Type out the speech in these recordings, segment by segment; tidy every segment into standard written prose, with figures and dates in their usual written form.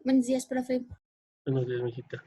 Buenos días, profe. Buenos días, mijita.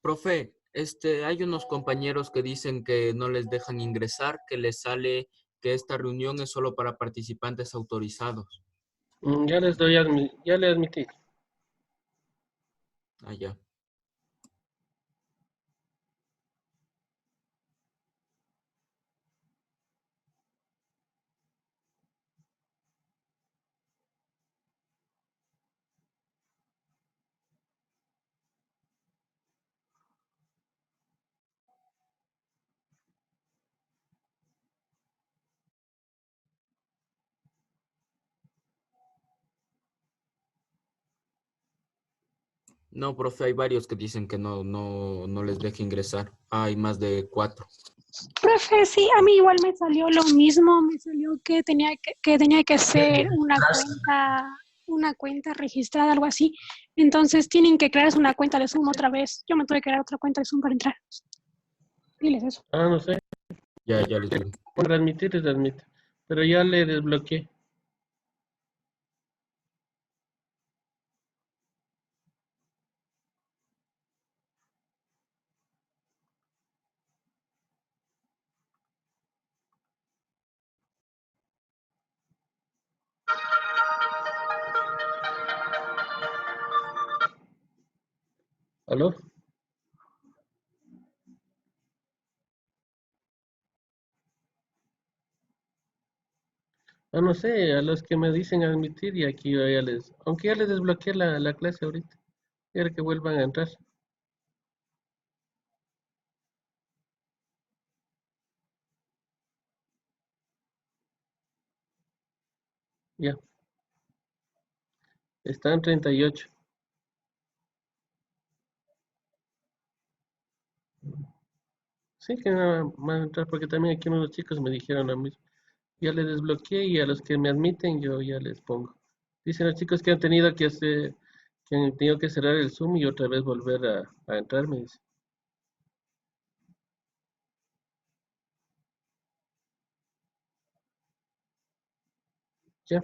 Profe, hay unos compañeros que dicen que no les dejan ingresar, que les sale que esta reunión es solo para participantes autorizados. Ya les ya le admití. Allá. No, profe, hay varios que dicen que no les deja ingresar. Hay más de 4. Profe, sí, a mí igual me salió lo mismo, me salió que tenía que ser una cuenta registrada, algo así. Entonces tienen que crearse una cuenta de Zoom otra vez. Yo me tuve que crear otra cuenta de Zoom para entrar. Diles eso. Ah, no sé. Ya les digo. Por admitir, les admite. Pero ya le desbloqueé. ¿Aló? Ah, no sé, a los que me dicen admitir y aquí yo ya les... Aunque ya les desbloqueé la clase ahorita. Quiero que vuelvan a entrar. Ya. Están 38. Sí, que van a entrar porque también aquí unos chicos me dijeron lo mismo. Ya les desbloqueé y a los que me admiten yo ya les pongo. Dicen los chicos que han tenido que hacer, que han tenido que cerrar el Zoom y otra vez volver a entrar, me dice. Ya,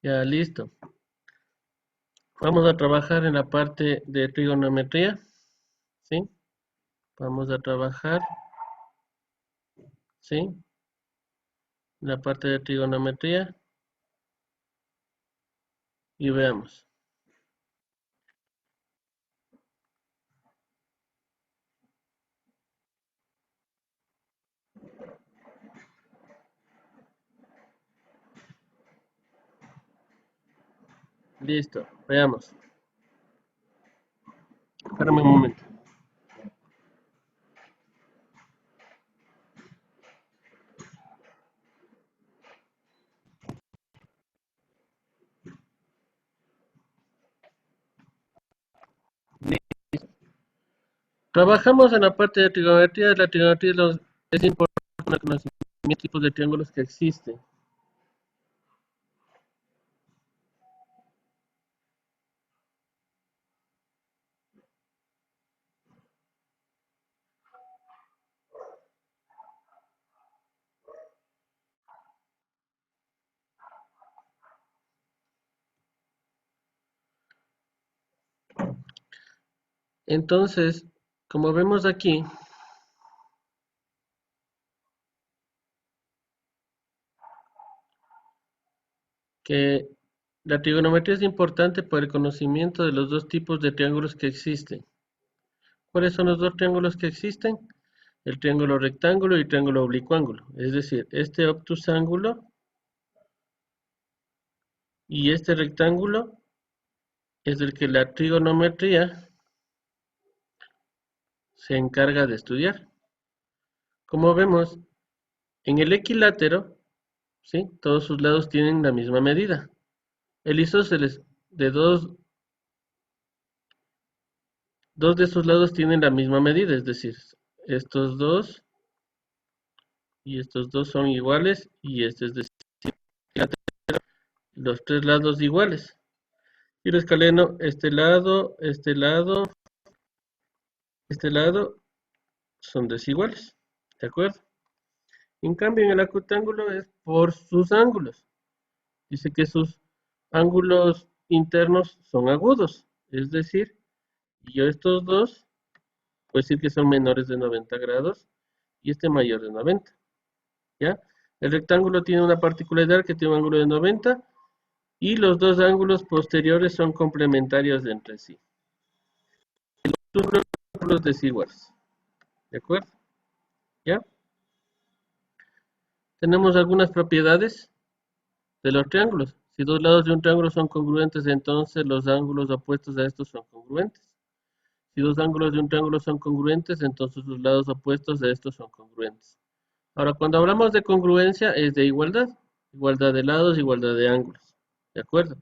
ya listo. Vamos a trabajar en la parte de trigonometría, ¿sí? Vamos a trabajar, ¿sí? En la parte de trigonometría y veamos. Listo, veamos. Espérame un momento. Trabajamos en la parte de trigonometría. La trigonometría es importante conocer los tipos de triángulos que existen. Entonces, como vemos aquí, que la trigonometría es importante para el conocimiento de los dos tipos de triángulos que existen. ¿Cuáles son los dos triángulos que existen? El triángulo rectángulo y el triángulo oblicuángulo. Es decir, este obtusángulo y este rectángulo es el que la trigonometría se encarga de estudiar. Como vemos, en el equilátero, ¿sí?, todos sus lados tienen la misma medida. El isósceles de dos de sus lados tienen la misma medida, es decir, estos dos y estos dos son iguales y este es decir, los tres lados iguales. Y lo escaleno, este lado, este lado son desiguales, ¿de acuerdo? En cambio, en el acutángulo es por sus ángulos. Dice que sus ángulos internos son agudos, es decir, yo estos dos, puedo decir que son menores de 90 grados y este mayor de 90, ¿ya? El rectángulo tiene una particularidad que tiene un ángulo de 90 y los dos ángulos posteriores son complementarios entre sí. Los ángulos desiguales, ¿de acuerdo? ¿Ya? Tenemos algunas propiedades de los triángulos. Si dos lados de un triángulo son congruentes, entonces los ángulos opuestos a estos son congruentes. Si dos ángulos de un triángulo son congruentes, entonces los lados opuestos a estos son congruentes. Ahora, cuando hablamos de congruencia, es de igualdad. Igualdad de lados, igualdad de ángulos. ¿De acuerdo?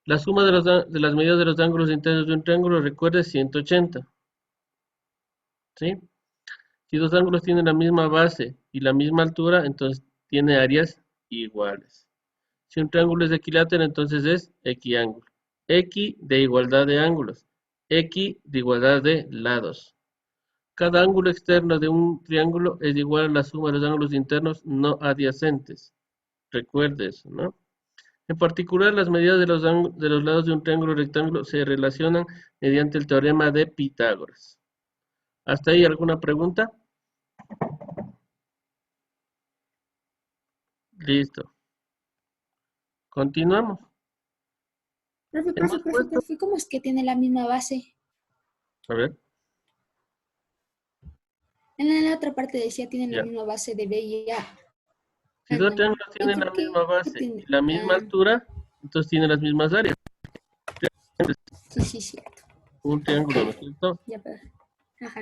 La suma de las medidas de los ángulos internos de un triángulo, recuerde, 180. ¿Sí? Si dos ángulos tienen la misma base y la misma altura, entonces tiene áreas iguales. Si un triángulo es equilátero, entonces es equiángulo. Equi de igualdad de ángulos. Equi de igualdad de lados. Cada ángulo externo de un triángulo es igual a la suma de los ángulos internos no adyacentes. Recuerde eso, ¿no? En particular, las medidas de los lados de un triángulo rectángulo se relacionan mediante el teorema de Pitágoras. ¿Hasta ahí alguna pregunta? Listo. Continuamos. Profe, ¿cómo es que tiene la misma base? A ver. En la otra parte decía tienen Ya. la misma base de B y A. Si dos triángulos tienen la misma base y la misma altura, entonces tienen las mismas áreas. Sí, cierto. Un triángulo, ¿no es cierto? Ya, pero... Ajá.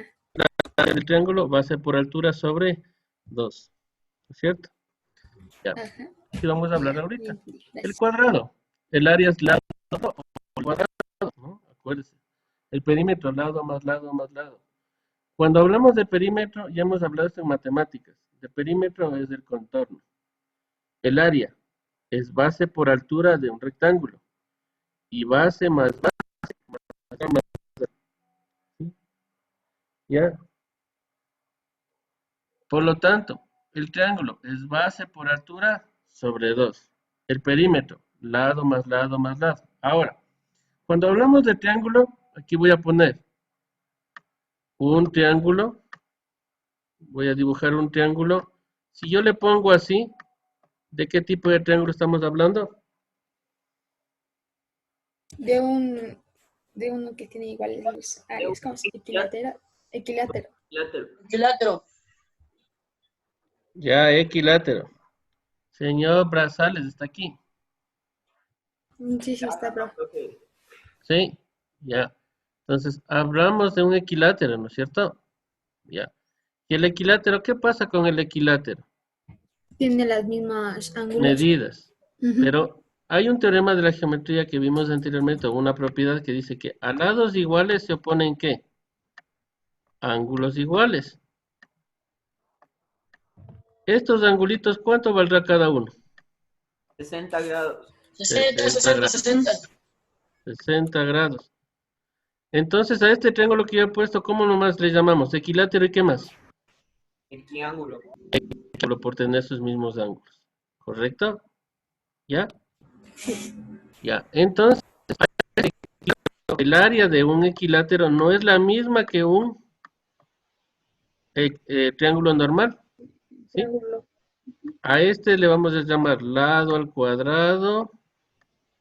El triángulo base por altura sobre 2, ¿no es cierto? Ya. Ajá. ¿Qué vamos a hablar ahorita? Gracias. El cuadrado. El área es lado o cuadrado, ¿no? Acuérdense. El perímetro, lado más lado más lado. Cuando hablamos de perímetro, ya hemos hablado esto en matemáticas. De perímetro es el contorno. El área es base por altura de un rectángulo. Y base más base más base. ¿Sí? ¿Ya? Por lo tanto, el triángulo es base por altura sobre 2. El perímetro, lado más lado más lado. Ahora, cuando hablamos de triángulo, aquí voy a poner un triángulo. Voy a dibujar un triángulo. Si yo le pongo así, ¿de qué tipo de triángulo estamos hablando? De uno que tiene iguales áreas. ¿Cómo se llama? Equilátero. Equilátero. Ya, equilátero. Señor Brazales, ¿está aquí? Sí, está, profe. Sí, ya. Entonces, hablamos de un equilátero, ¿no es cierto? Ya. ¿Y el equilátero? ¿Qué pasa con el equilátero? Tiene las mismas ángulos. Medidas. Pero hay un teorema de la geometría que vimos anteriormente, o una propiedad que dice que a lados iguales se oponen ¿qué? Ángulos iguales. Estos angulitos, ¿cuánto valdrá cada uno? 60 grados. 60 grados. Entonces, a este triángulo que yo he puesto, ¿cómo nomás le llamamos? Equilátero y ¿qué más? Equiángulo. Solo por tener sus mismos ángulos. ¿Correcto? ¿Ya? Ya. Entonces, el área de un equilátero no es la misma que un triángulo normal. ¿Sí? A este le vamos a llamar lado al cuadrado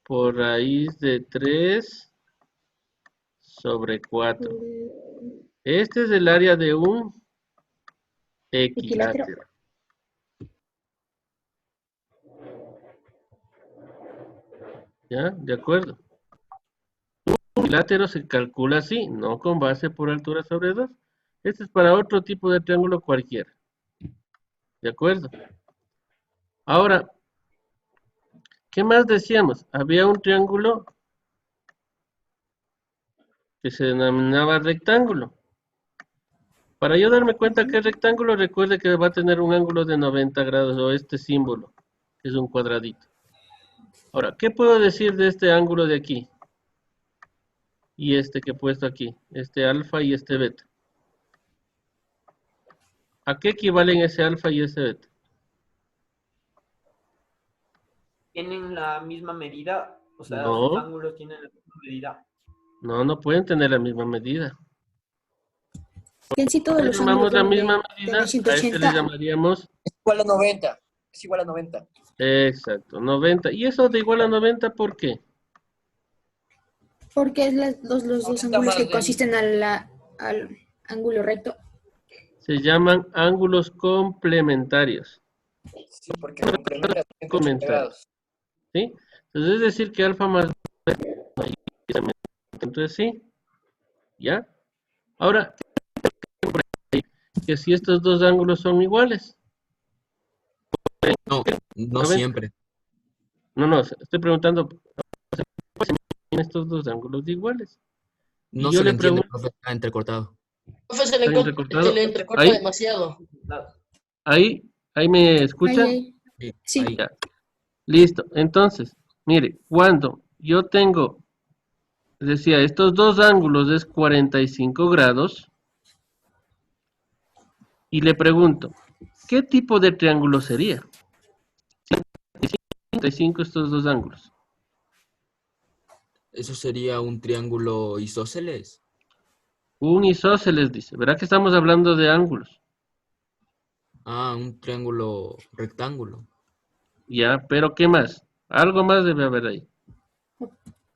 por raíz de 3 sobre 4. Este es el área de un Equilátero. equilátero. ¿Ya? ¿De acuerdo? Un equilátero se calcula así, no con base por altura sobre 2. Este es para otro tipo de triángulo cualquiera. ¿De acuerdo? Ahora, ¿qué más decíamos? Había un triángulo que se denominaba rectángulo. Para yo darme cuenta que es rectángulo, recuerde que va a tener un ángulo de 90 grados o este símbolo, que es un cuadradito. Ahora, ¿qué puedo decir de este ángulo de aquí? Y este que he puesto aquí, este alfa y este beta. ¿A qué equivalen ese alfa y ese beta? ¿Tienen la misma medida? O sea, sus No, ángulos tienen la misma medida. no pueden tener la misma medida. Que en sí todos Si los ángulos llamamos la deben misma de medida, tener a este le 180. llamaríamos, Igual a 90. Es igual a 90. exacto, 90. ¿Y eso de igual a 90 por qué? Porque es los dos 90 ángulos que más consisten al ángulo recto. Se llaman ángulos complementarios. Sí, porque complementa 180 Complementarios. grados. ¿Sí? Entonces es decir que alfa más beta, entonces sí, ¿ya? Ahora, que si estos dos ángulos son iguales, No, no 90. siempre. No, estoy preguntando en estos dos ángulos iguales. No Y yo se le le entiende, pregunto, profe, está entrecortado. Profe, ¿está entrecortado? se le entrecorta Ahí, demasiado. ahí me escuchan. Ahí. Sí, Sí. ahí. Ya, listo. Entonces, mire, cuando yo tengo, decía, estos dos ángulos es 45 grados, y le pregunto, ¿qué tipo de triángulo sería? 45 estos dos ángulos. Eso sería un triángulo isósceles. Un isósceles dice, ¿verdad que estamos hablando de ángulos? Ah, un triángulo rectángulo. Ya, pero ¿qué más? Algo más debe haber ahí.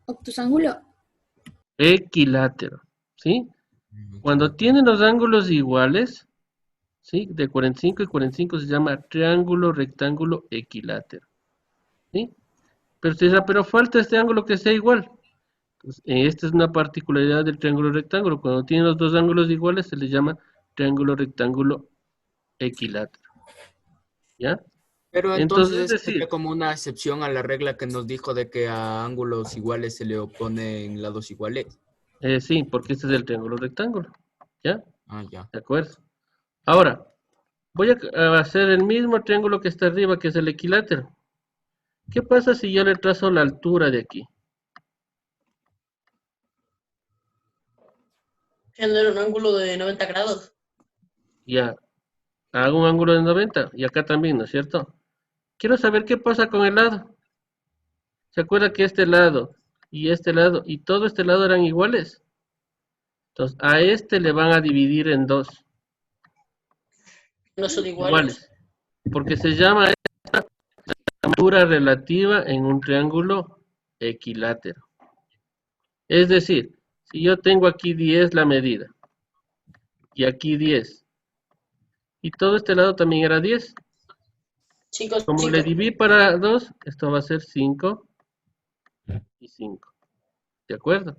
Obtusángulo. Equilátero, ¿sí? Cuando tienen los ángulos iguales, ¿sí? De 45 y 45 se llama triángulo rectángulo equilátero, ¿sí? Pero usted dirá, pero falta este ángulo que sea igual. Entonces, esta es una particularidad del triángulo rectángulo. Cuando tienen los dos ángulos iguales se le llama triángulo rectángulo equilátero, ¿ya? Pero Entonces, entonces es eso sería decir, como una excepción a la regla que nos dijo de que a ángulos iguales se le oponen lados iguales. sí, porque este es el triángulo rectángulo, ¿ya? Ah, ya. ¿De acuerdo? Ahora, voy a hacer el mismo triángulo que está arriba, que es el equilátero. ¿Qué pasa si yo le trazo la altura de aquí? Genera un ángulo de 90 grados. Ya, hago un ángulo de 90 y acá también, ¿no es cierto? Quiero saber qué pasa con el lado. ¿Se acuerda que este lado y todo este lado eran iguales? Entonces, a este le van a dividir en dos, No son iguales. iguales, porque se llama altura relativa en un triángulo equilátero. Es decir, si yo tengo aquí 10 la medida y aquí 10 y todo este lado también era 10, 5, como le 5. dividí para 2, esto va a ser 5 y 5. ¿De acuerdo?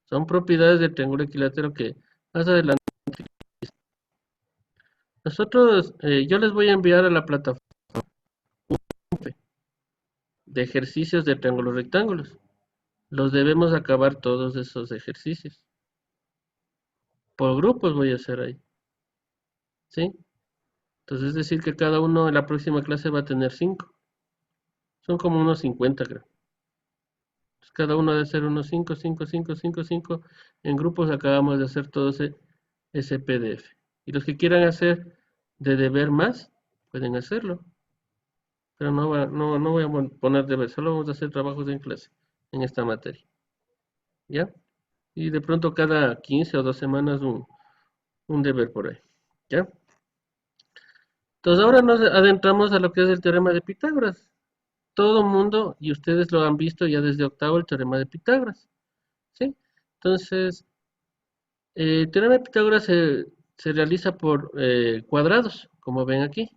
Son propiedades del triángulo equilátero que más adelante. Nosotros, yo les voy a enviar a la plataforma de ejercicios de triángulos rectángulos. Los debemos acabar todos esos ejercicios. Por grupos voy a hacer ahí. ¿Sí? Entonces es decir que cada uno en la próxima clase va a tener 5. Son como unos 50, creo. Entonces, cada uno debe ser unos 5, 5, 5, 5, 5. En grupos acabamos de hacer todo ese PDF. Y los que quieran hacer de deber más, pueden hacerlo. Pero no voy a poner deber, solo vamos a hacer trabajos en clase en esta materia. ¿Ya? Y de pronto cada 15 o 2 semanas un deber por ahí. ¿Ya? Entonces ahora nos adentramos a lo que es el teorema de Pitágoras. Todo mundo, y ustedes lo han visto ya desde octavo, el teorema de Pitágoras. ¿Sí? Entonces, el teorema de Pitágoras se realiza por cuadrados, como ven aquí,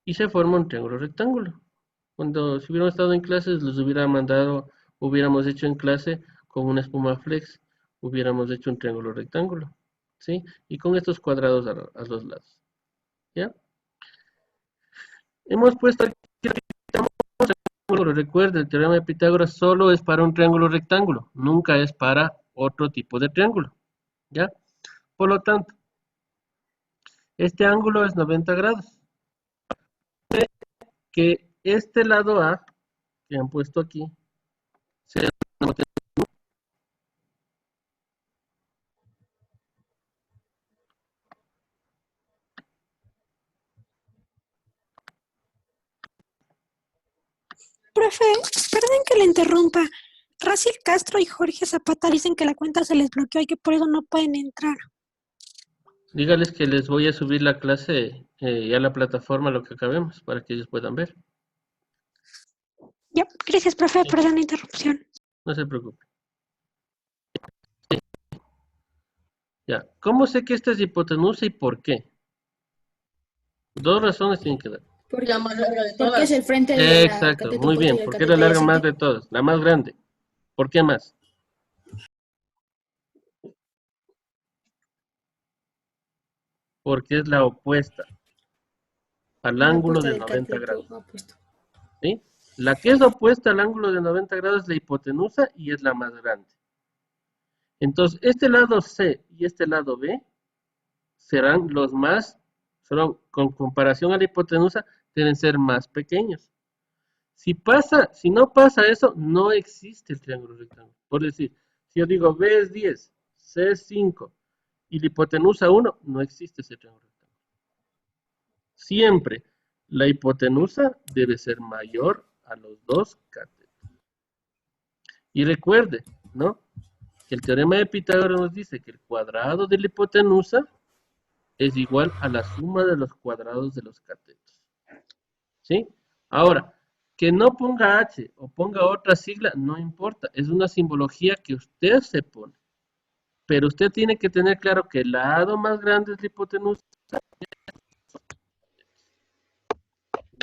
y se forma un triángulo rectángulo. Cuando si hubiéramos estado en clases, los hubiera mandado, hubiéramos hecho en clase con una espuma flex, hubiéramos hecho un triángulo rectángulo, ¿sí? Y con estos cuadrados a los lados, ¿ya? Hemos puesto aquí triángulo. Recuerda, el teorema de Pitágoras solo es para un triángulo rectángulo, nunca es para otro tipo de triángulo, ¿ya? Por lo tanto, este ángulo es 90 grados. Que este lado A, que han puesto aquí, será Profe, perdón que le interrumpa. Raciel Castro y Jorge Zapata dicen que la cuenta se les bloqueó y que por eso no pueden entrar. dígales que les voy a subir la clase ya a la plataforma, lo que acabemos, para que ellos puedan ver. Ya, gracias, profe, perdón la interrupción. No se preocupe. Ya, ¿cómo sé que esta es hipotenusa y por qué? Dos razones tienen que dar. Porque la más larga de Porque es todas. el frente de la Exacto, cateto muy opuesto bien, y el porque es cateto la larga más adyacente. de todas, la más grande. ¿Por qué más? Porque es la opuesta al La ángulo opuesta de del 90 cateto grados. opuesto. ¿Sí? La que es opuesta al ángulo de 90 grados es la hipotenusa y es la más grande. Entonces, este lado C y este lado B serán los más, solo con comparación a la hipotenusa, deben ser más pequeños. Si no pasa eso, no existe el triángulo rectángulo. Por decir, si yo digo B es 10, C es 5 y la hipotenusa 1, no existe ese triángulo rectángulo. Siempre la hipotenusa debe ser mayor a los dos catetos. Y recuerde, ¿no? Que el teorema de Pitágoras nos dice que el cuadrado de la hipotenusa es igual a la suma de los cuadrados de los catetos. ¿Sí? Ahora, que no ponga H o ponga otra sigla, no importa. Es una simbología que usted se pone. Pero usted tiene que tener claro que el lado más grande es la hipotenusa.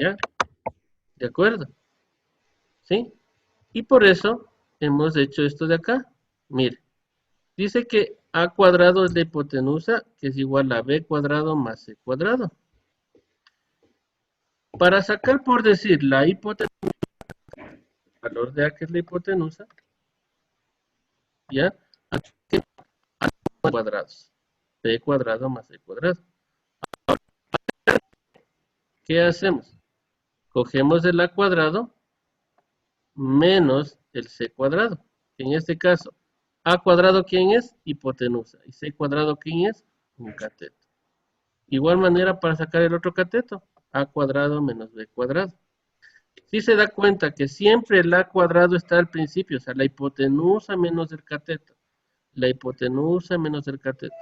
¿Ya? ¿De acuerdo? ¿Sí? Y por eso hemos hecho esto de acá. Mire, dice que A cuadrado es la hipotenusa, que es igual a B cuadrado más C cuadrado. Para sacar, por decir, la hipotenusa, el valor de A, que es la hipotenusa, ¿ya? Aquí a cuadrados. B cuadrado más C cuadrado. ¿Qué hacemos? Cogemos el A cuadrado menos el C cuadrado. En este caso, A cuadrado, ¿quién es? Hipotenusa. Y C cuadrado, ¿quién es? Un cateto. Igual manera para sacar el otro cateto. A cuadrado menos B cuadrado. Si se da cuenta que siempre el A cuadrado está al principio, o sea, la hipotenusa menos el cateto. La hipotenusa menos el cateto.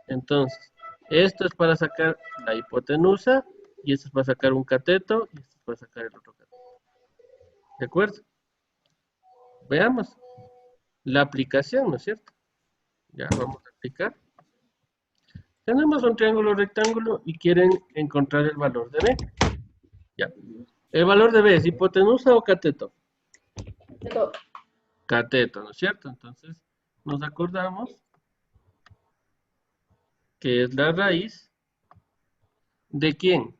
Entonces, esto es para sacar la hipotenusa, y esto es para sacar un cateto, y esto es para sacar el otro cateto. ¿De acuerdo? Veamos la aplicación, ¿no es cierto? Ya, vamos a aplicar. Tenemos un triángulo rectángulo y quieren encontrar el valor de B. Ya. ¿El valor de B es hipotenusa o cateto? Cateto, ¿no es cierto? Entonces, nos acordamos que es la raíz ¿de quién?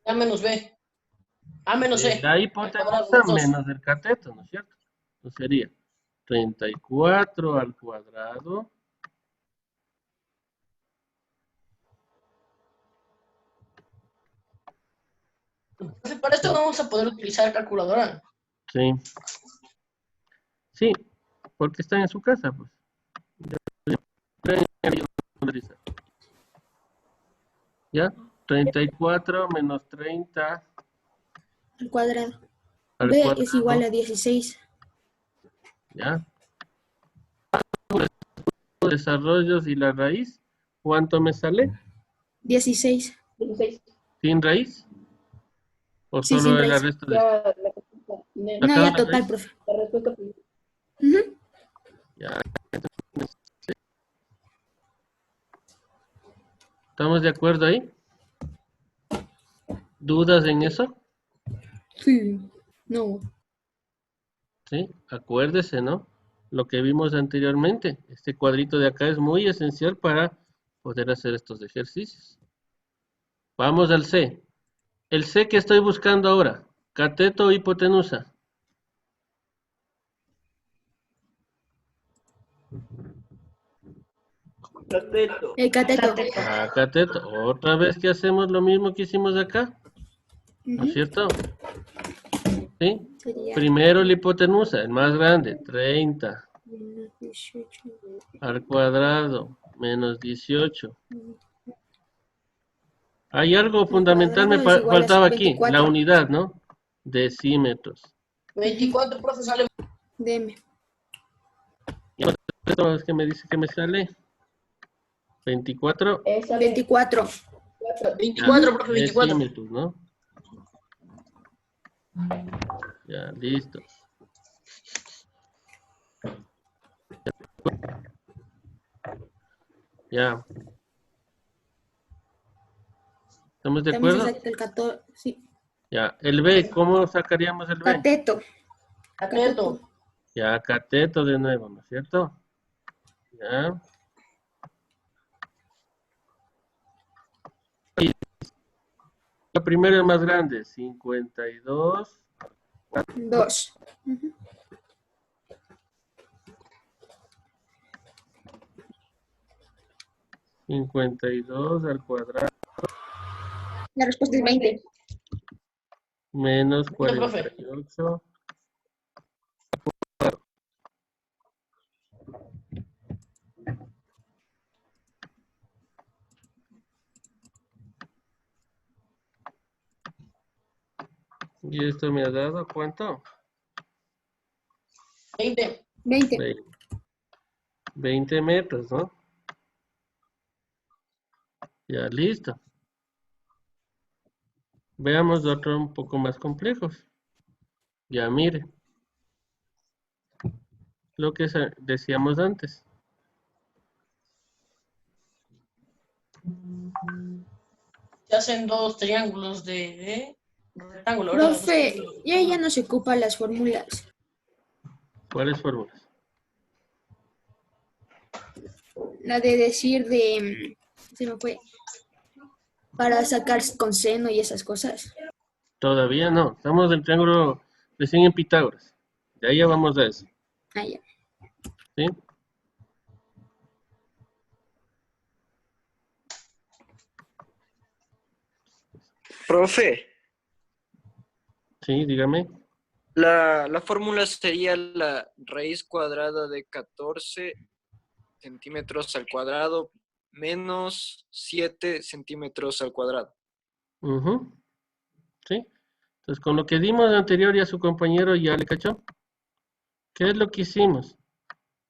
A menos B. A menos De C. la Al cuadrado, hipotenusa los dos. menos del cateto, ¿no es cierto? Entonces sería 34 al cuadrado Entonces, para esto vamos a poder utilizar calculadora. sí. Sí, porque están en su casa, pues. ¿Ya? 34 menos 30 Al cuadrado. al B es igual cuadrado, a 16. ¿ya? Desarrollos y la raíz, ¿cuánto me sale? 16. 16. ¿Sin raíz? ¿O Sí, solo sin el raíz. resto de...? Ya la respuesta final. No, ¿Sacaron ya la total, raíz? profe. La respuesta final. Ujú. Ya. ¿Estamos de acuerdo ahí? ¿Dudas en eso? Sí. No. Sí, acuérdese, ¿no? Lo que vimos anteriormente. Este cuadrito de acá es muy esencial para poder hacer estos ejercicios. Vamos al C. El C que estoy buscando ahora, cateto o hipotenusa. Cateto. El cateto. Ah, cateto. Otra vez que hacemos lo mismo que hicimos acá, ¿no es Ujú. cierto? ¿Sí? Sería Primero la hipotenusa, el más grande, 30 menos 18. al cuadrado, menos 18. Hay algo Al fundamental, me cuadrado es igual a faltaba aquí, la 24. unidad, ¿no? Decímetros. 24, profe, sale. Deme. ¿Y esto es que me dice que me sale? 24. Sale 24. 24, profe, 24. Decímetros, ¿no? Ya, listo. Ya. ¿Estamos de También se acuerdo? saca el 14. Sí. Ya. El B, ¿cómo sacaríamos el B? Cateto. Cateto. Ya, cateto de nuevo, ¿no es cierto? Ya. La primera es más grande, 52. 2. Ujú. 52 al cuadrado La respuesta es 20. menos No, profe. 48. ¿Y esto me ha dado cuánto? 20. 20. 20 metros, ¿no? Ya, listo. Veamos otro un poco más complejos. Ya, mire. Lo que decíamos antes. Se hacen dos triángulos de rectángulo, ¿verdad? Dos Profe, triángulos ya rectángulos. no se ocupan las fórmulas. ¿Cuáles fórmulas? La de decir de. Se me fue. Para sacar con seno y esas cosas. Todavía no. Estamos en el triángulo recién en Pitágoras. De ahí ya vamos a eso. Ah, ya. ¿Sí? Profe, Sí, dígame. la fórmula sería la raíz cuadrada de 14 centímetros al cuadrado menos 7 centímetros al cuadrado. Ujú. ¿Sí? Entonces, con lo que dimos anterior y a su compañero ya le cachó. ¿Qué es lo que hicimos?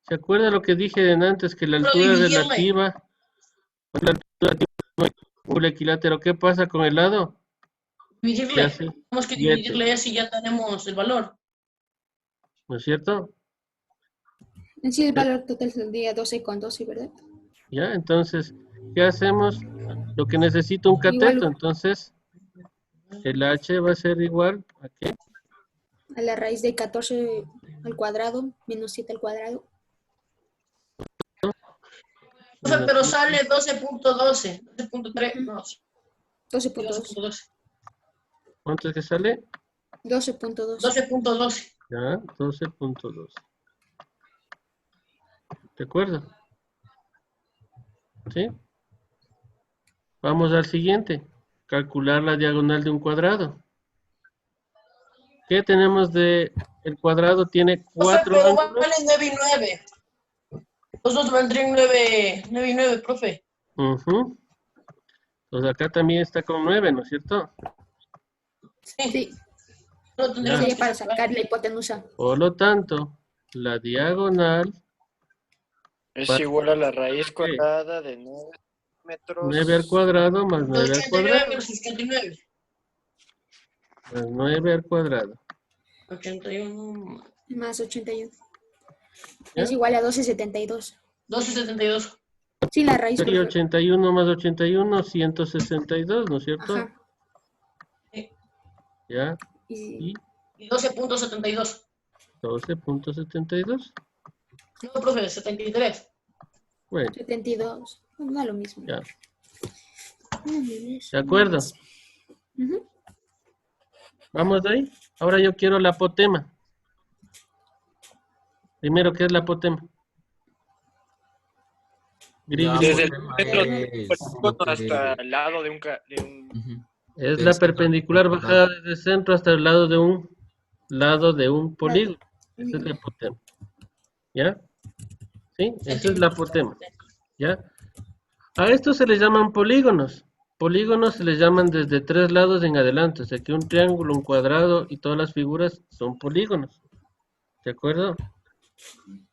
¿Se acuerda lo que dije de antes? Que la Solo altura dividirle. relativa, la altura relativa del ángulo equilátero, ¿qué pasa con el lado? Se Dividirle. hace Tenemos que 7, dividirle así ya tenemos el valor. ¿no es cierto? En sí, el valor total sería 12 con 12, ¿verdad? Ya, entonces, ¿qué hacemos? Lo que necesito un cateto, Igual entonces, el H va a ser igual a qué? a la raíz de 14 al cuadrado menos 7 al cuadrado. Profe, Menos pero 7. sale 12.12. 12.3. No, sí, 12.2. 12.12. ¿Cuánto es que sale? 12.2. 12.12. Ya, 12.2. ¿De acuerdo? ¿Sí? Vamos al siguiente. Calcular la diagonal de un cuadrado. ¿Qué tenemos de... El cuadrado tiene Profe, 4 pero ángulos. vale 9 y 9. Los dos valdrían 9 y 9, profe. Ujú. Entonces acá también está con 9, ¿no es cierto? Sí. Sí, No Ya. tendremos sería que para sacar. sacar la hipotenusa. Por lo tanto, la diagonal Es va a igual a la raíz ser ¿qué? cuadrada de 9. centímetros. 9 al cuadrado más 9 al 89 cuadrado. menos 69. Más 9 al cuadrado. 81. Más 81. ¿Ya? Es igual a 1272. 1272. Sí, la raíz, Sería profe. 81 más 81, 162, ¿no es cierto? Ajá. Ya. Y Y Y 12.72. 12.72. No, profe, 73. Bueno, 72. No es lo mismo. ya. ¿De acuerdo? Ujú. Vamos de ahí. Ahora yo quiero la apotema. Primero, ¿qué es la apotema? La Desde el apotema centro es lo que... hasta el lado de un... Ujú. Es Del la centro perpendicular del bajada desde el centro hasta el lado de un polígono. Esa es la apotema. ¿Ya? ¿Sí? Esa es la apotema. ¿Ya? A esto se les llaman polígonos. Polígonos se les llaman desde 3 lados en adelante. O sea que un triángulo, un cuadrado y todas las figuras son polígonos. ¿De acuerdo?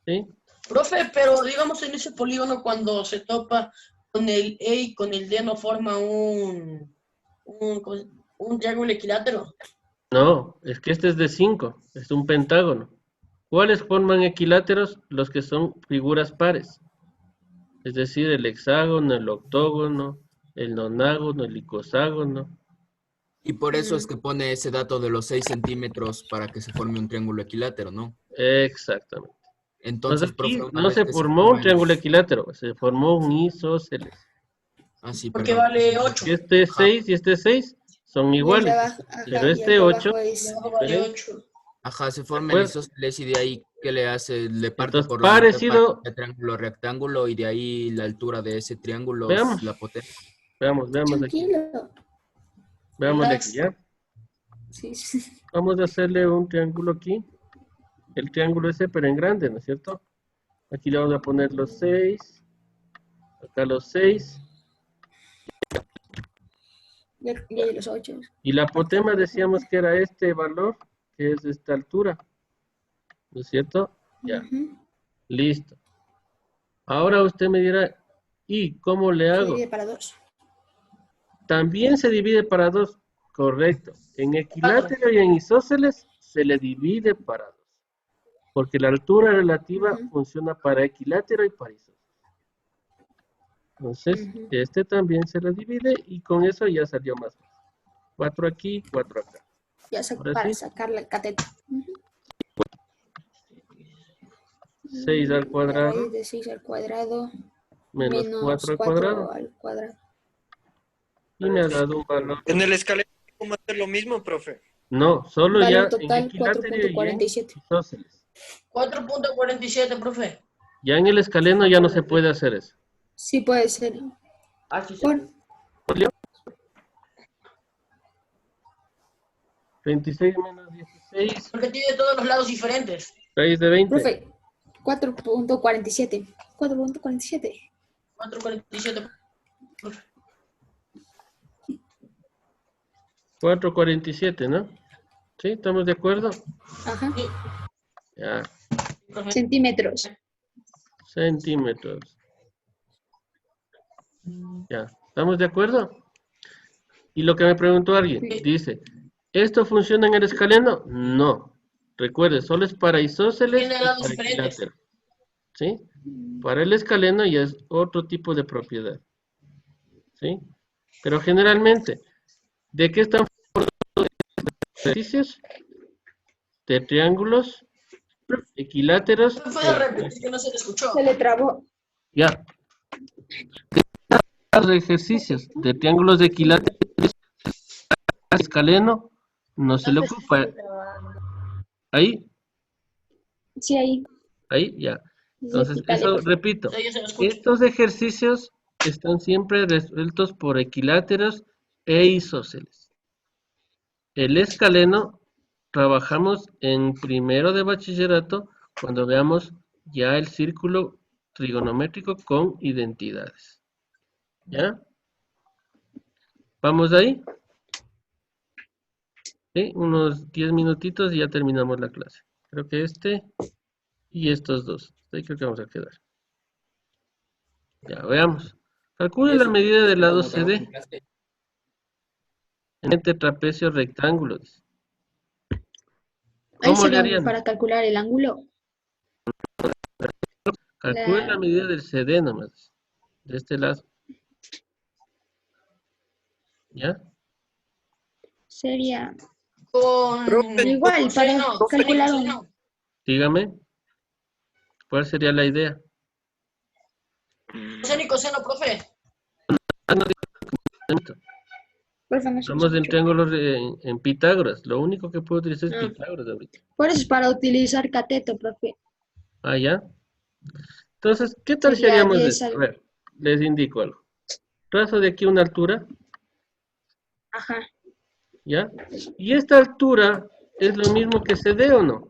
¿Sí? Profe, pero digamos en ese polígono cuando se topa con el E y con el D no forma un triángulo equilátero. No, es que este es de 5. Es un pentágono. ¿Cuáles forman equiláteros? Los que son figuras pares. Es decir, el hexágono, el octógono, el nonágono, el icoságono. Y por eso es que pone ese dato de los 6 centímetros para que se forme un triángulo equilátero, ¿no? Exactamente. Entonces, Entonces profe, aquí una no vez se que se formó un formen... triángulo equilátero, se formó un isósceles. Ah, sí, Porque perdón. vale 8. Que este Ajá. 6 y este 6 son Y el de iguales, abajo, ajá, pero y el este de 8 abajo es es Abajo vale diferente. 8. Ajá, se forma el acuerdo? isósceles y de ahí, ¿qué le hace? Le parte Entonces, por la mitad para parecido, que sea triángulo rectángulo y de ahí la altura de ese triángulo es veamos, la potencia. veamos aquí, tranquilo. veámosle aquí, Relax. ¿ya? Sí, sí. Vamos a hacerle un triángulo aquí, el triángulo ese, pero en grande, ¿no es cierto? Aquí le vamos a poner los 6, acá los 6, Y los 8. y la apotema decíamos que era este valor, que es esta altura, ¿no es cierto? Ya, listo. Ahora usted me dirá, ¿y cómo le Se hago? divide para 2. También se divide para 2, correcto. En equilátero y en isósceles se le divide para 2, porque la altura relativa funciona para equilátero y para isósceles. Entonces, este también se le divide y con eso ya salió más fácil. 4 aquí, 4 acá. Ya Ahora para sí, sacar el cateto. 6 al La cuadrado raíz de 6 al cuadrado menos menos 4 al 4 cuadrado. al cuadrado. Y me ha dado un valor. En el escalero, ¿cómo hacer lo mismo, profe? No, solo Vale ya un en total equilátero y en 4.47. isósceles. 4.47, profe. Ya en el escaleno ya no se puede hacer eso. Sí puede ser. Ah, sí, Por 26 menos 16, Porque tiene todos los lados diferentes. raíz de 20. profe, 4.47. 4.47. 4.47. 447, ¿no? ¿Sí? ¿Estamos de acuerdo? Ajá. Ya. Profe. Centímetros. Centímetros. Ya. ¿Estamos de acuerdo? Y lo que me preguntó alguien, dice, ¿esto funciona en el escaleno? No. Recuerde, solo es para isósceles Tiene y lados para diferentes. equilátero. ¿Sí? Para el escaleno ya es otro tipo de propiedad. ¿Sí? Pero generalmente, ¿de qué están formados los ejercicios? De triángulos, equiláteros. Puede repetir que no se le escuchó. Se le trabó. Ya. Los ejercicios de triángulos de equilátero escaleno no se le ocupa. Ahí, Sí, ahí. ya. Entonces, Repítale, eso por favor. repito. Sí, yo se lo escucho. Estos ejercicios están siempre resueltos por equiláteros e isósceles. El escaleno trabajamos en primero de bachillerato cuando veamos ya el círculo trigonométrico con identidades. ¿Ya? ¿Vamos de ahí? ¿Sí? Unos 10 minutitos y ya terminamos la clase. Creo que este y estos dos. Ahí creo que vamos a quedar. Ya, veamos. Calcule la Eso, medida del lado como trabajo en CD clase. en este trapecio rectángulo. Dice. Ahí ¿Cómo le sería harían? para calcular el ángulo. Calcule la medida del CD nomás, de este lado. ¿Ya? Sería Profe, igual para Coseno, calcular coseno. Dígame, ¿cuál sería la idea? Coseno y coseno, profe. Profe, no se Estamos en escucha. triángulos en Pitágoras. Lo único que puedo utilizar es Ah. Pitágoras ahorita. Por eso es para utilizar cateto, profe. Ah, ¿ya? Entonces, ¿qué tal si Sería haríamos 10 esto? A al... ver, les indico algo. Trazo de aquí una altura, Ajá. ¿ya? Y esta altura es lo mismo que CD o no.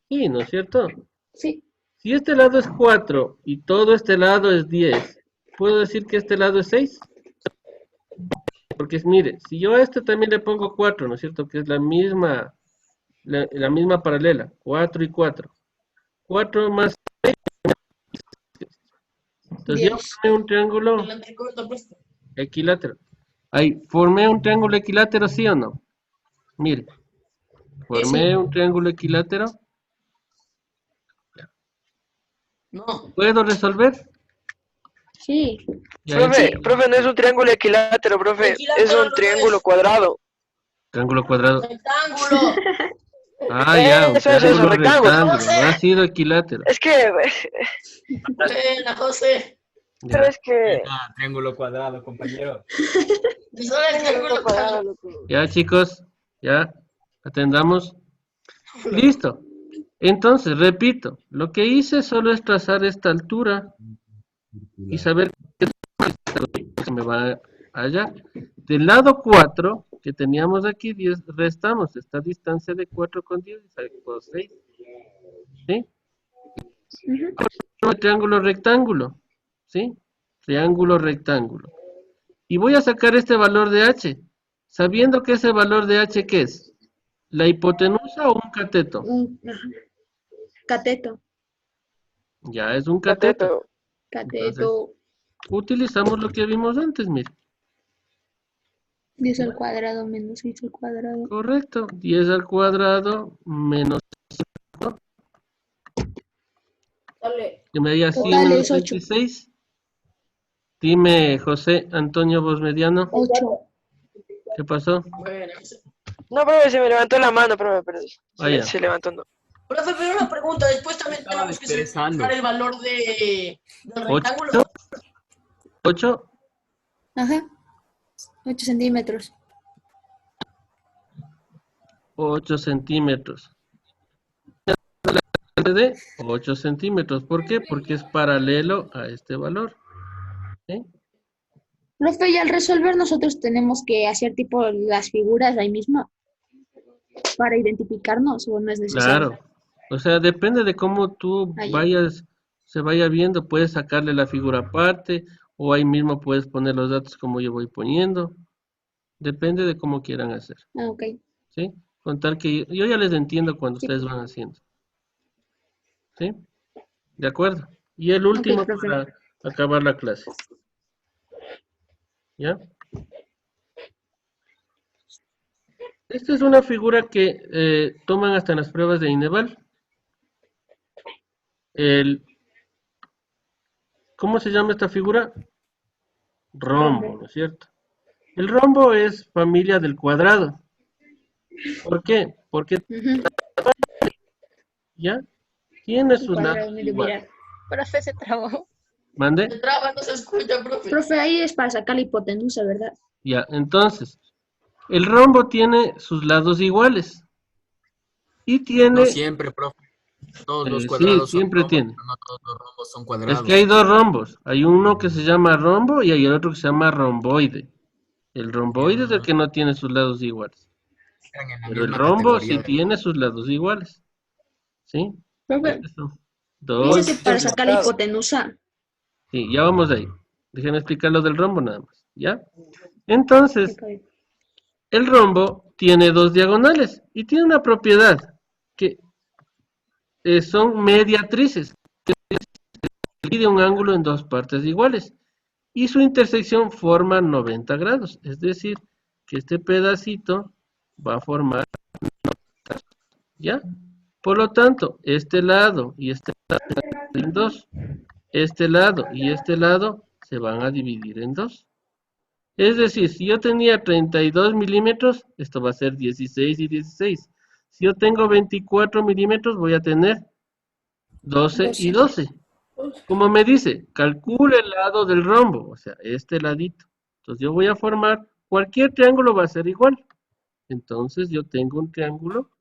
Sí, ¿no es cierto? Sí. Si este lado es 4 y todo este lado es 10, ¿puedo decir que este lado es 6? Porque mire, si yo a este también le pongo 4, ¿no es cierto? Que es la misma paralela, 4 y 4. 4 más, entonces yo 10. formé un triángulo Adelante, corto, profe. equilátero. Ahí, formé un triángulo equilátero, ¿sí o no? Mire, formé Sí. un triángulo equilátero. No. ¿Puedo resolver? Sí. Ya es profe, no es un triángulo equilátero, profe, es Equilátero un no triángulo es. cuadrado. triángulo cuadrado. Rectángulo. Ah, ya, un Eso, triángulo rectángulo. rectángulo, José. no ha sido equilátero. Es que, Buena, José. pero Ya, es que... Ah, triángulo cuadrado, compañero. Solo el triángulo cuadrado. loco. ya chicos, ya, atendamos. Listo. Entonces, repito, lo que hice solo es trazar esta altura y saber que se me va allá. Del lado 4 que teníamos aquí, 10, restamos esta distancia de 4 con 10 y sacó 6. ¿Sí? Ujú. Triángulo rectángulo. ¿Sí? Triángulo rectángulo. Y voy a sacar este valor de h, sabiendo que ese valor de h, ¿qué es? ¿La hipotenusa o un cateto? Ajá. Cateto. Ya es un cateto. Cateto. Entonces, Cateto. utilizamos lo que vimos antes, mire. 10 al cuadrado menos 6 al cuadrado. Correcto, 10 al cuadrado menos, Dale. que me diga 100 Total menos es 8. 26. Dime, José Antonio Bosmediano, 8. ¿qué pasó? Bueno. No, profe, se me levantó la mano, profe, pero Vaya, se levantó, no. Profe, pero una pregunta. Después también Estaba tenemos que desperezando. sacar el valor del 8, rectángulo. 8, Ajá. 8 centímetros. 8 centímetros. De 8 centímetros, ¿por qué? Porque es paralelo a este valor. ¿Sí? Profe, y al resolver nosotros tenemos que hacer tipo las figuras ahí mismo para identificarnos o no es necesario. Claro, o sea, depende de cómo tú Allá. se vaya viendo, puedes sacarle la figura aparte o ahí mismo puedes poner los datos como yo voy poniendo, depende de cómo quieran hacer, Ah, ok. ¿sí? Con tal que yo ya les entiendo cuando Sí, ustedes van haciendo, ¿sí? De acuerdo. Y el ok, último profe. para acabar la clase, ¿ya? Esta es una figura que toman hasta en las pruebas de Ineval. ¿Cómo se llama esta figura? Rombo, ¿no es cierto? El rombo es familia del cuadrado. ¿Por qué? Porque Ujú. ya tiene El sus cuadrado lados medio iguales. viral. Profe, se trabó. ¿Mande? Se traba, no se escucha, profe. Profe, ahí es para sacar la hipotenusa, ¿verdad? Ya, entonces, el rombo tiene sus lados iguales. Y No tiene, siempre, profe. Todos los sí, cuadrados son siempre rombos, tiene. pero no todos los rombos son Es que hay cuadrados. dos rombos. Hay uno que se llama rombo y hay el otro que se llama romboide. El romboide es el que no tiene sus lados iguales. Están en la Pero el misma rombo sí categoría. tiene sus lados iguales. ¿Sí? Profe, Estos son dice dos. que para sacar la hipotenusa. Sí, ya vamos ahí. Déjenme explicar lo del rombo nada más. ¿Ya? Entonces, el rombo tiene dos diagonales y tiene una propiedad que son mediatrices, que divide un ángulo en dos partes iguales. y su intersección forma 90 grados. Es decir, que este pedacito va a formar, ¿ya? Por lo tanto, este lado y este lado se van a dividir en dos. Este lado y este lado se van a dividir en dos. Es decir, si yo tenía 32 milímetros, esto va a ser 16 y 16. Si yo tengo 24 milímetros, voy a tener 12 y 12. Como me dice, calcule el lado del rombo, o sea, este ladito. Entonces yo voy a formar, cualquier triángulo va a ser igual. Entonces yo tengo un triángulo.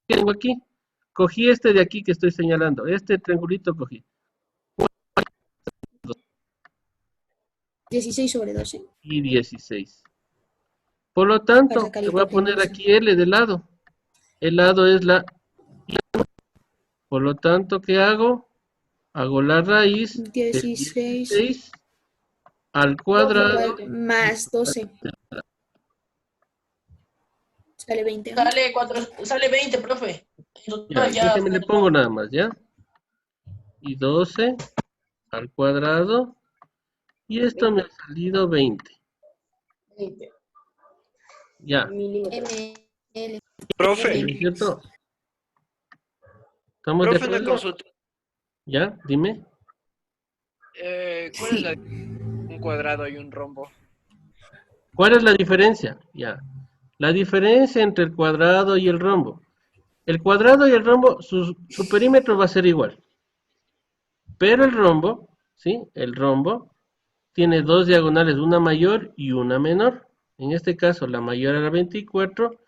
¿Qué tengo aquí? Cogí este de aquí que estoy señalando. Este triangulito cogí. 16 sobre 12. Y 16. Por lo tanto, Para sacar le el voy a poner hipotenusa. aquí L de lado. El lado es la... Por lo tanto, ¿qué hago? Hago la raíz del 16 16 al cuadrado. más 12. Sale 20. ¿no? Sale 20, profe. En Ya, total ya déjeme le pongo nada más, ¿ya? Y 12 al cuadrado. Y esto me ha salido 20. 20 Ya, milímetros. ML. Profe, ¿no es cierto? ¿Estamos de profe, una acuerdo? consulta. ¿Ya? Dime. ¿Cuál es un cuadrado y un rombo? ¿Cuál es la diferencia? Ya. La diferencia entre el cuadrado y el rombo. El cuadrado y el rombo, su perímetro va a ser igual. Pero el rombo, ¿sí? El rombo tiene dos diagonales, una mayor y una menor. En este caso, la mayor era 24.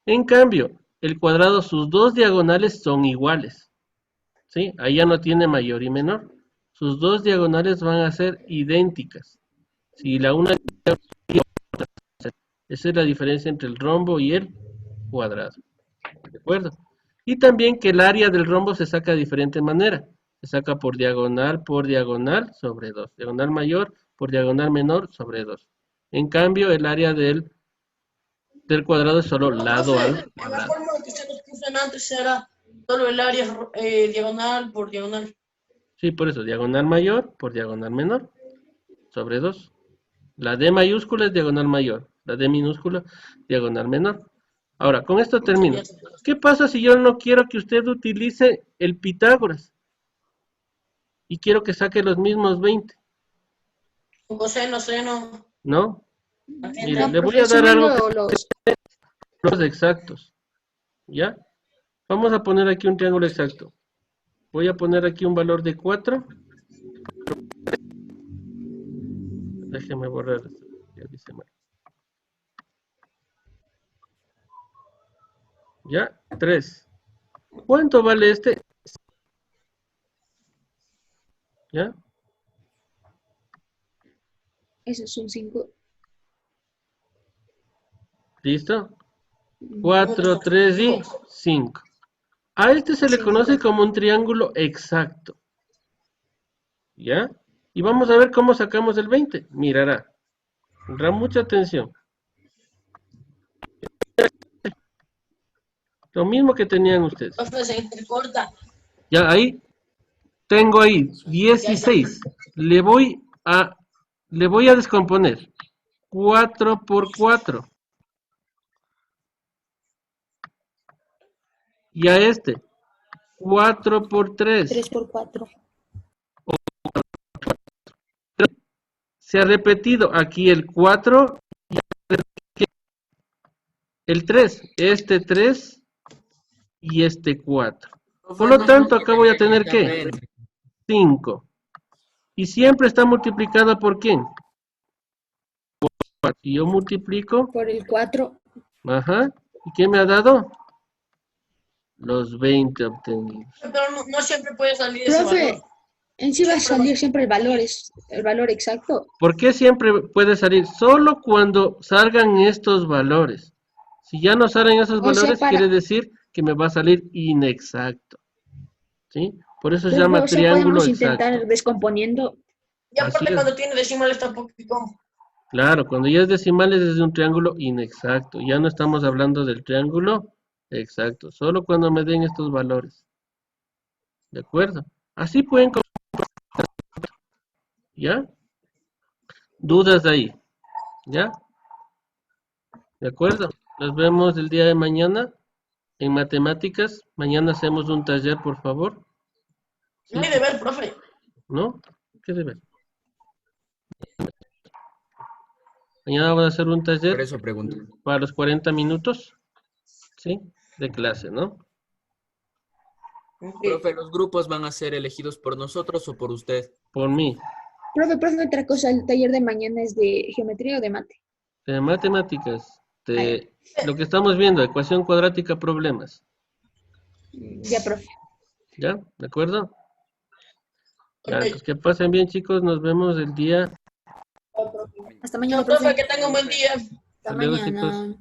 En cambio, el cuadrado, sus dos diagonales son iguales. ¿Sí? Ahí ya no tiene mayor y menor. Sus dos diagonales van a ser idénticas. Si la una... Esa es la diferencia entre el rombo y el cuadrado. ¿De acuerdo? Y también que el área del rombo se saca de diferente manera. Se saca por diagonal sobre 2. Diagonal mayor por diagonal menor sobre 2. En cambio, el área del cuadrado es solo No, lado profe, al la cuadrado. forma que usted nos puso en antes era solo el área diagonal por diagonal. Sí, por eso, diagonal mayor por diagonal menor sobre 2. La D mayúscula es diagonal mayor, la D minúscula diagonal menor. Ahora, con esto termino. ¿Qué pasa si yo no quiero que usted utilice el Pitágoras? Y quiero que saque los mismos 20, Coseno, seno. ¿no? Mire, No, le voy profe, a dar algo que sumando los... son los exactos, ¿ya? Vamos a poner aquí un triángulo exacto. Voy a poner aquí un valor de 4. Déjeme borrar esto, ya dice mal. ¿Ya? 3. ¿Cuánto vale este? ¿Ya? Esos son 5. ¿Listo? 4, 3 y 5. A este se le Sí, conoce como un triángulo exacto. ¿Ya? Y vamos a ver cómo sacamos el 20. Mirará. Tendrá mucha atención. Lo mismo que tenían ustedes. Profe, se intercorta. Ya ahí tengo ahí 16. Le voy a descomponer. 4 por 4. Y a este 4 por 3. 3 por 4. Se ha repetido aquí el 4 y el 3. Este 3 y este 4. Por lo tanto, acá voy a tener ¿qué? 5. Y siempre está multiplicado por ¿quién? Si yo multiplico, Por el 4. ajá, ¿y qué me ha dado? Los 20 obtenidos. Pero no siempre puede salir ese Profe, valor. en sí va a salir siempre el valor exacto. ¿Por qué siempre puede salir? Solo cuando salgan estos valores. Si ya no salen esos O sea, valores, quiere decir que me va a salir inexacto. ¿Sí? Por eso se profe, llama o sea, triángulo podemos intentar exacto. descomponiendo. Y Así aparte es. cuando tiene decimales tampoco. Claro, cuando ya es decimales es de un triángulo inexacto. Ya no estamos hablando del triángulo exacto. Solo cuando me den estos valores. ¿De acuerdo? Así pueden... ¿Ya? ¿Dudas ahí? ¿Ya? ¿De acuerdo? Nos vemos el día de mañana en matemáticas. Mañana hacemos un taller, por favor. ¿Sí? No hay deber, profe. ¿No? ¿Qué debe? Mañana vamos a hacer un Por taller eso pregunto. para los 40 minutos, ¿sí? De clase, ¿no? Profe, ¿los grupos van a ser elegidos por nosotros o por usted? Por mí. Profe, otra cosa, ¿el taller de mañana es de geometría o de mate? De matemáticas, Ah, de lo que estamos viendo, ecuación cuadrática, problemas. Ya, profe. ¿Ya? ¿De acuerdo? Ya, Ok. pues que pasen bien, chicos. Nos vemos el día. Hasta mañana, No, profe, profe. que tenga un buen día. Hasta Hasta luego, chicos. mañana.